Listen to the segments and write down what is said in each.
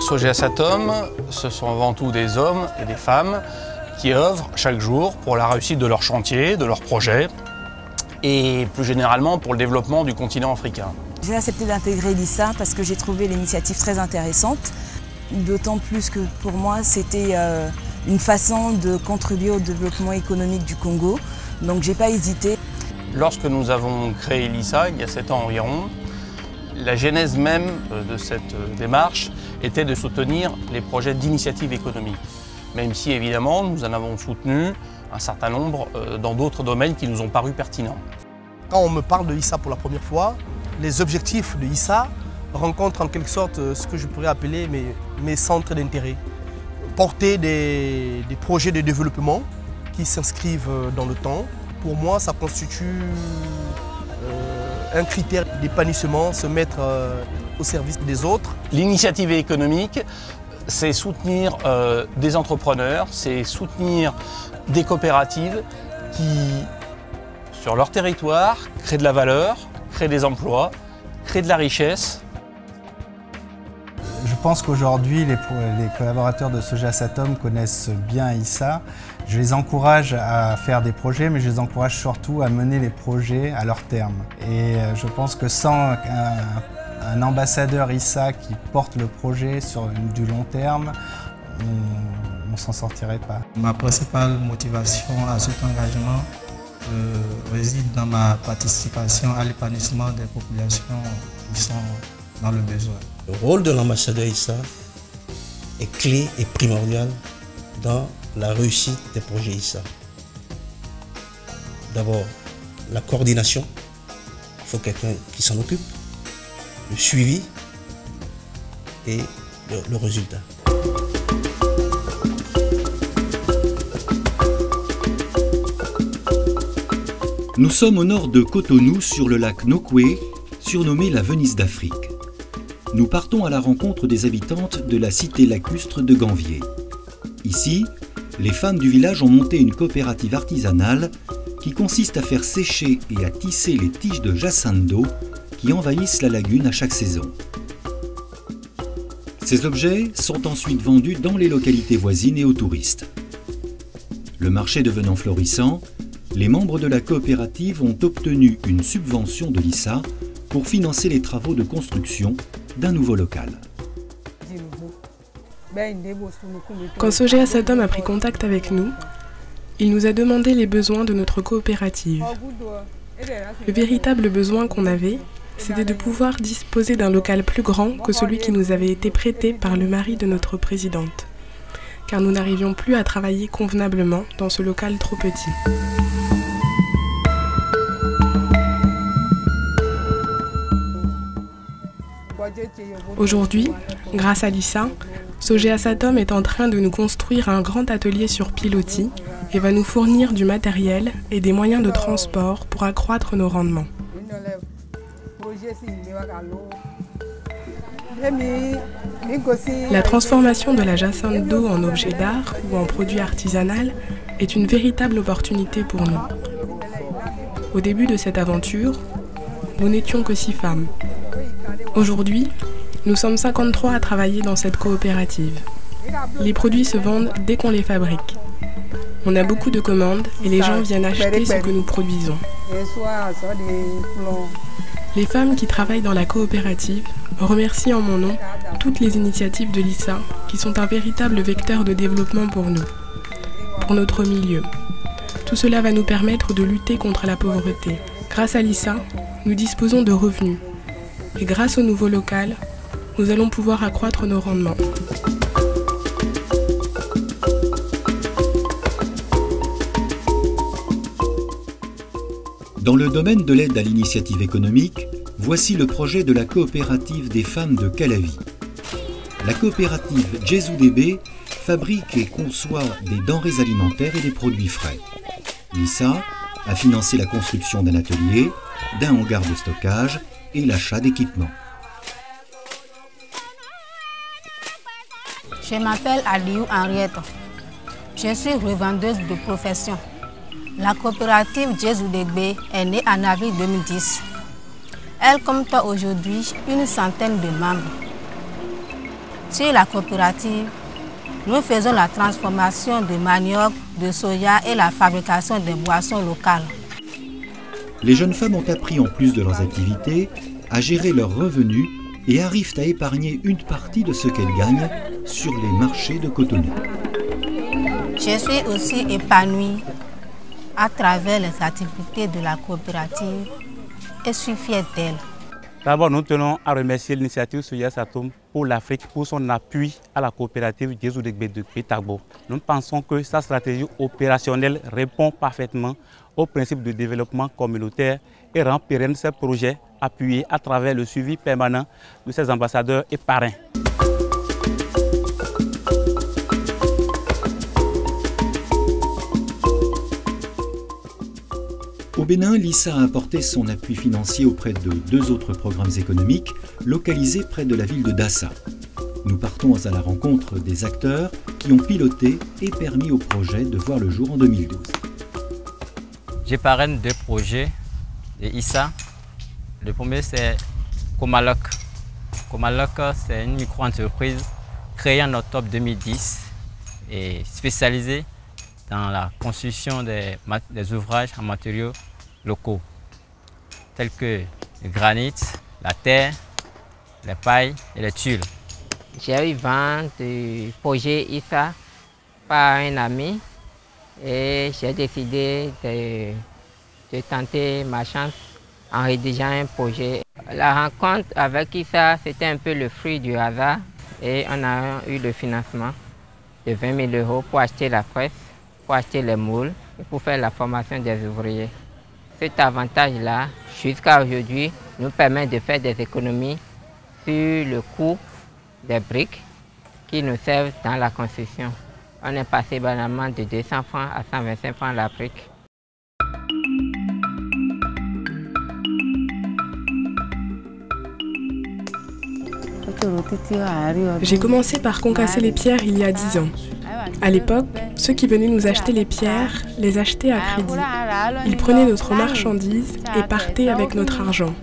Sogea Satom, ce sont avant tout des hommes et des femmes qui œuvrent chaque jour pour la réussite de leur chantier, de leurs projets et plus généralement pour le développement du continent africain. J'ai accepté d'intégrer l'ISA parce que j'ai trouvé l'initiative très intéressante, d'autant plus que pour moi c'était une façon de contribuer au développement économique du Congo, donc j'ai pas hésité. Lorsque nous avons créé l'ISA, il y a 7 ans environ, la genèse même de cette démarche était de soutenir les projets d'initiative économique, même si évidemment nous en avons soutenu un certain nombre dans d'autres domaines qui nous ont paru pertinents. Quand on me parle de l'ISA pour la première fois, les objectifs de l'ISA rencontrent en quelque sorte ce que je pourrais appeler mes centres d'intérêt. Porter des projets de développement qui s'inscrivent dans le temps. Pour moi, ça constitue un critère d'épanouissement, se mettre au service des autres. L'initiative économique, c'est soutenir des entrepreneurs, c'est soutenir des coopératives qui, sur leur territoire, créent de la valeur, créent des emplois, créent de la richesse. Je pense qu'aujourd'hui, les collaborateurs de Sogea Satom connaissent bien ISA. Je les encourage à faire des projets, mais je les encourage surtout à mener les projets à leur terme. Et je pense que sans un ambassadeur ISA qui porte le projet sur du long terme, on ne s'en sortirait pas. Ma principale motivation à cet engagement réside dans ma participation à l'épanouissement des populations qui sont dans le besoin. Le rôle de l'ambassadeur ISA est clé et primordial dans la réussite des projets ISA. D'abord, la coordination, il faut quelqu'un qui s'en occupe, le suivi et le résultat. Nous sommes au nord de Cotonou, sur le lac Nokoué, surnommé la Venise d'Afrique. Nous partons à la rencontre des habitantes de la cité lacustre de Ganvier. Ici, les femmes du village ont monté une coopérative artisanale qui consiste à faire sécher et à tisser les tiges de jacinthe d'eau qui envahissent la lagune à chaque saison. Ces objets sont ensuite vendus dans les localités voisines et aux touristes. Le marché devenant florissant, les membres de la coopérative ont obtenu une subvention de l'ISA pour financer les travaux de construction d'un nouveau local. Quand Sogea Satom a pris contact avec nous, il nous a demandé les besoins de notre coopérative. Le véritable besoin qu'on avait, c'était de pouvoir disposer d'un local plus grand que celui qui nous avait été prêté par le mari de notre présidente, car nous n'arrivions plus à travailler convenablement dans ce local trop petit. Aujourd'hui, grâce à l'ISA, Sogea Satom est en train de nous construire un grand atelier sur pilotis et va nous fournir du matériel et des moyens de transport pour accroître nos rendements. La transformation de la jacinthe d'eau en objet d'art ou en produit artisanal est une véritable opportunité pour nous. Au début de cette aventure, nous n'étions que 6 femmes. Aujourd'hui, nous sommes 53 à travailler dans cette coopérative. Les produits se vendent dès qu'on les fabrique. On a beaucoup de commandes et les gens viennent acheter ce que nous produisons. Les femmes qui travaillent dans la coopérative remercient en mon nom toutes les initiatives de l'ISA qui sont un véritable vecteur de développement pour nous, pour notre milieu. Tout cela va nous permettre de lutter contre la pauvreté. Grâce à l'ISA, nous disposons de revenus. Et grâce au nouveau local, nous allons pouvoir accroître nos rendements. Dans le domaine de l'aide à l'initiative économique, voici le projet de la coopérative des femmes de Calavi. La coopérative Djezou-Débé fabrique et conçoit des denrées alimentaires et des produits frais. L'ISA a financé la construction d'un atelier, d'un hangar de stockage et l'achat d'équipements. Je m'appelle Aliou Henriette. Je suis revendeuse de profession. La coopérative Djezoudegbe est née en avril 2010. Elle compte aujourd'hui une centaine de membres. Sur la coopérative, nous faisons la transformation de manioc, de soja et la fabrication de boissons locales. Les jeunes femmes ont appris, en plus de leurs activités, à gérer leurs revenus et arrivent à épargner une partie de ce qu'elles gagnent sur les marchés de Cotonou. Je suis aussi épanouie à travers les activités de la coopérative et suis fière d'elle. D'abord, nous tenons à remercier l'initiative Soja Satom pour l'Afrique pour son appui à la coopérative Djezoudegbe de Pétagbo. Nous pensons que sa stratégie opérationnelle répond parfaitement aux principes de développement communautaire et rend pérenne ces projets appuyés à travers le suivi permanent de ses ambassadeurs et parrains. Au Bénin, l'ISA a apporté son appui financier auprès de 2 autres programmes économiques localisés près de la ville de Dassa. Nous partons à la rencontre des acteurs qui ont piloté et permis au projet de voir le jour en 2012. Je parraine 2 projets de ISA. Le premier, c'est Comalok. Comalok, c'est une micro-entreprise créée en octobre 2010 et spécialisée dans la construction des ouvrages en matériaux locaux, tels que le granit, la terre, les pailles et les tuiles. J'ai eu vent du projet ISA par un ami et j'ai décidé de tenter ma chance en rédigeant un projet. La rencontre avec ISA, c'était un peu le fruit du hasard et on a eu le financement de 20 000 € pour acheter la presse, pour acheter les moules et pour faire la formation des ouvriers. Cet avantage-là, jusqu'à aujourd'hui, nous permet de faire des économies sur le coût des briques qui nous servent dans la construction. On est passé banalement de 200 francs à 125 francs la brique. J'ai commencé par concasser les pierres il y a 10 ans. À l'époque, ceux qui venaient nous acheter les pierres les achetaient à crédit. Ils prenaient notre marchandise et partaient avec notre argent.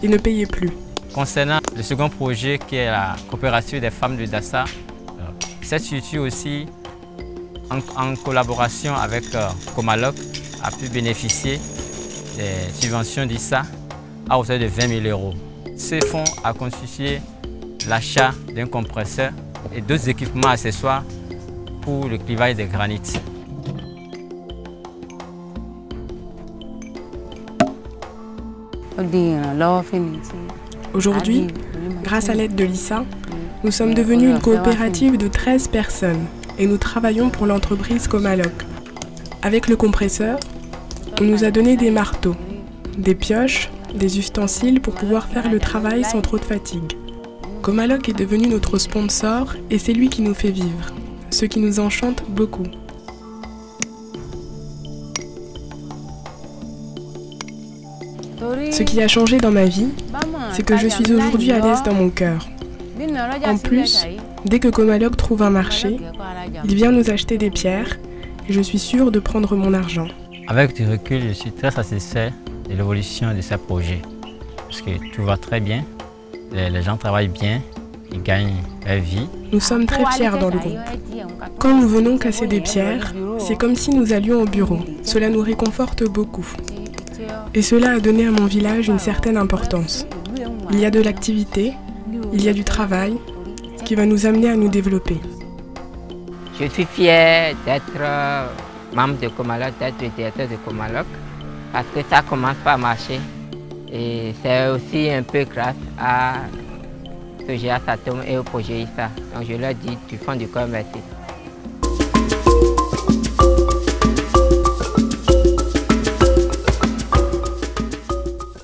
Ils ne payaient plus. Concernant le second projet qui est la coopérative des femmes de Dassa, cette structure aussi, en collaboration avec Comalok, a pu bénéficier des subventions d'ISA à hauteur de 20 000 €. Ces fonds a constitué l'achat d'un compresseur et d'autres équipements accessoires pour le clivage des granites. Aujourd'hui, grâce à l'aide de l'ISA, nous sommes devenus une coopérative de 13 personnes et nous travaillons pour l'entreprise Comalok. Avec le compresseur, on nous a donné des marteaux, des pioches, des ustensiles pour pouvoir faire le travail sans trop de fatigue. Comalok est devenu notre sponsor et c'est lui qui nous fait vivre, ce qui nous enchante beaucoup. Ce qui a changé dans ma vie, c'est que je suis aujourd'hui à l'aise dans mon cœur. En plus, dès que Comalok trouve un marché, il vient nous acheter des pierres et je suis sûre de prendre mon argent. Avec du recul, je suis très satisfait de l'évolution de ce projet parce que tout va très bien, les gens travaillent bien, ils gagnent leur vie. Nous sommes très fiers dans le groupe. Quand nous venons casser des pierres, c'est comme si nous allions au bureau. Cela nous réconforte beaucoup. Et cela a donné à mon village une certaine importance. Il y a de l'activité, il y a du travail qui va nous amener à nous développer. Je suis fier d'être membre de Comalok, d'être le directeur de Comalok, parce que ça commence par marcher. Et c'est aussi un peu grâce à Soja Satom et au projet ISA. Donc je leur dis du fond du cœur merci.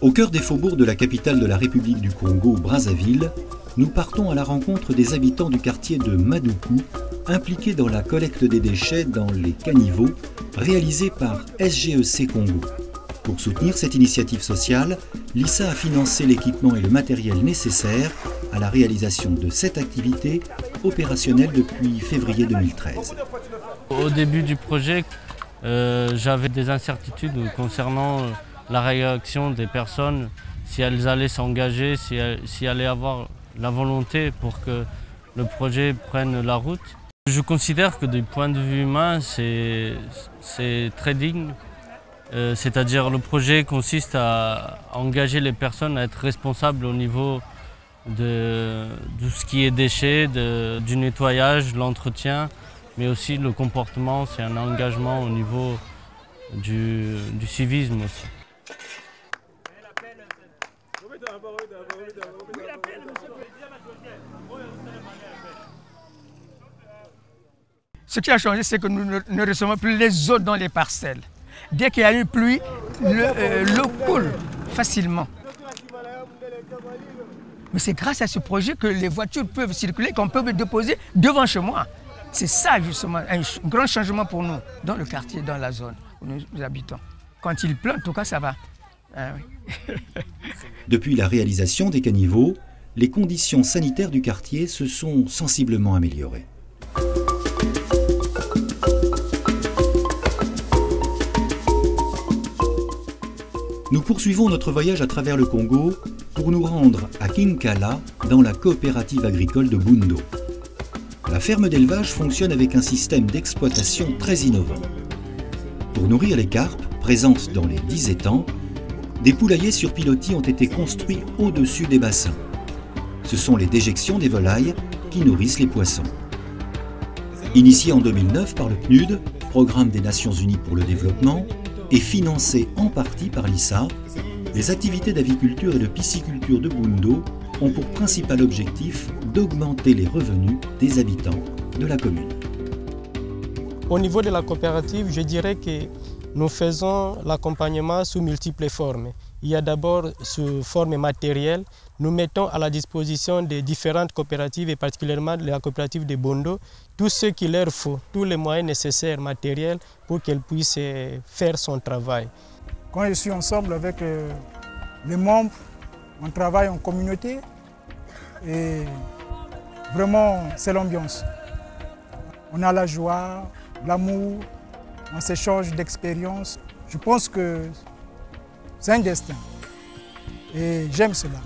Au cœur des faubourgs de la capitale de la République du Congo, Brazzaville, nous partons à la rencontre des habitants du quartier de Madoukou, impliqués dans la collecte des déchets dans les caniveaux réalisés par SGEC Congo. Pour soutenir cette initiative sociale, l'ISA a financé l'équipement et le matériel nécessaires à la réalisation de cette activité opérationnelle depuis février 2013. Au début du projet, j'avais des incertitudes concernant la réaction des personnes, si elles allaient s'engager, si elles allaient avoir la volonté pour que le projet prenne la route. Je considère que du point de vue humain, c'est très digne. C'est-à-dire le projet consiste à engager les personnes à être responsables au niveau de ce qui est déchets, du nettoyage, l'entretien, mais aussi le comportement, c'est un engagement au niveau du civisme aussi. Ce qui a changé, c'est que nous ne recevons plus les eaux dans les parcelles. Dès qu'il y a une pluie, l'eau coule facilement. Mais c'est grâce à ce projet que les voitures peuvent circuler, qu'on peut déposer devant chez moi. C'est ça justement un grand changement pour nous, dans le quartier, dans la zone où nous habitons. Quand il pleut, en tout cas, ça va. Ah, oui. Depuis la réalisation des caniveaux, les conditions sanitaires du quartier se sont sensiblement améliorées. Nous poursuivons notre voyage à travers le Congo pour nous rendre à Kinkala, dans la coopérative agricole de Bundo. La ferme d'élevage fonctionne avec un système d'exploitation très innovant. Pour nourrir les carpes, présentes dans les 10 étangs, des poulaillers sur pilotis ont été construits au-dessus des bassins. Ce sont les déjections des volailles qui nourrissent les poissons. Initié en 2009 par le PNUD, Programme des Nations Unies pour le Développement, et financé en partie par l'ISA, les activités d'aviculture et de pisciculture de Bundo ont pour principal objectif d'augmenter les revenus des habitants de la commune. Au niveau de la coopérative, je dirais que nous faisons l'accompagnement sous multiples formes. Il y a d'abord sous forme matérielle. Nous mettons à la disposition des différentes coopératives et particulièrement de la coopérative de Bundo tout ce qu'il leur faut, tous les moyens nécessaires matériels pour qu'elle puisse faire son travail. Quand je suis ensemble avec les membres, on travaille en communauté et vraiment c'est l'ambiance. On a la joie, l'amour, on s'échange d'expériences. Je pense que c'est un destin et j'aime cela.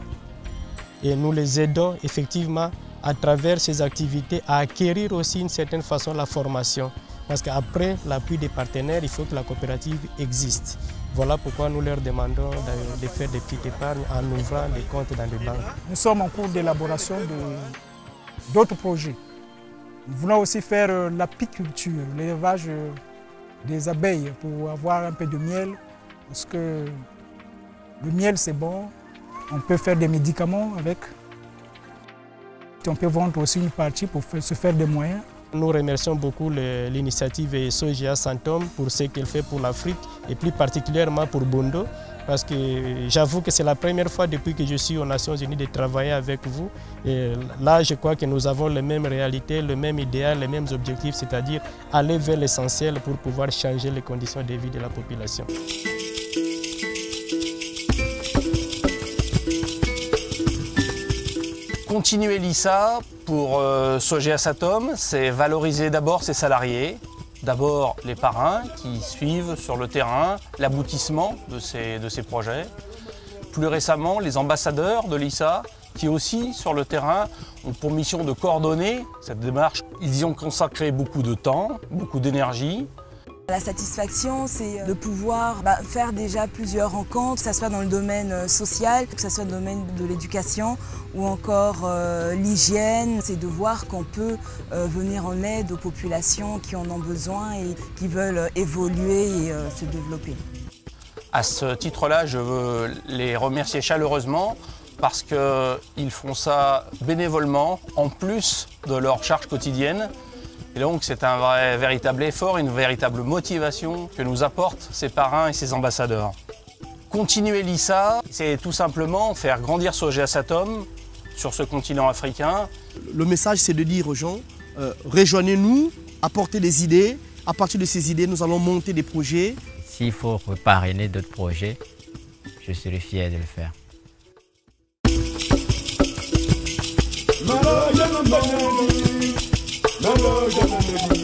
Et nous les aidons effectivement à travers ces activités à acquérir aussi d'une certaine façon la formation. Parce qu'après l'appui des partenaires, il faut que la coopérative existe. Voilà pourquoi nous leur demandons de faire des petites épargnes en ouvrant des comptes dans les banques. Nous sommes en cours d'élaboration d'autres projets. Nous voulons aussi faire l'apiculture, l'élevage des abeilles pour avoir un peu de miel. Parce que le miel c'est bon, on peut faire des médicaments avec. On peut vendre aussi une partie pour se faire des moyens. Nous remercions beaucoup l'initiative Soja Santom pour ce qu'elle fait pour l'Afrique et plus particulièrement pour Bundo. Parce que j'avoue que c'est la première fois depuis que je suis aux Nations Unies de travailler avec vous. Et là, je crois que nous avons les mêmes réalités, le même idéal, les mêmes objectifs, c'est-à-dire aller vers l'essentiel pour pouvoir changer les conditions de vie de la population. Continuer l'ISA pour Soja Satom, c'est valoriser d'abord ses salariés, d'abord les parrains qui suivent sur le terrain l'aboutissement de ces projets. Plus récemment, les ambassadeurs de l'ISA qui aussi sur le terrain ont pour mission de coordonner cette démarche. Ils y ont consacré beaucoup de temps, beaucoup d'énergie. La satisfaction, c'est de pouvoir faire déjà plusieurs rencontres, que ce soit dans le domaine social, que ce soit dans le domaine de l'éducation ou encore l'hygiène. C'est de voir qu'on peut venir en aide aux populations qui en ont besoin et qui veulent évoluer et se développer. À ce titre-là, je veux les remercier chaleureusement parce qu'ils font ça bénévolement en plus de leur charge quotidienne. Et donc c'est un véritable effort, une véritable motivation que nous apportent ces parrains et ces ambassadeurs. Continuer l'ISA, c'est tout simplement faire grandir Soja Satom sur ce continent africain. Le message c'est de dire aux gens, rejoignez-nous, apportez des idées. À partir de ces idées, nous allons monter des projets s'il faut reparrainer d'autres projets, je serai fier de le faire. Malo,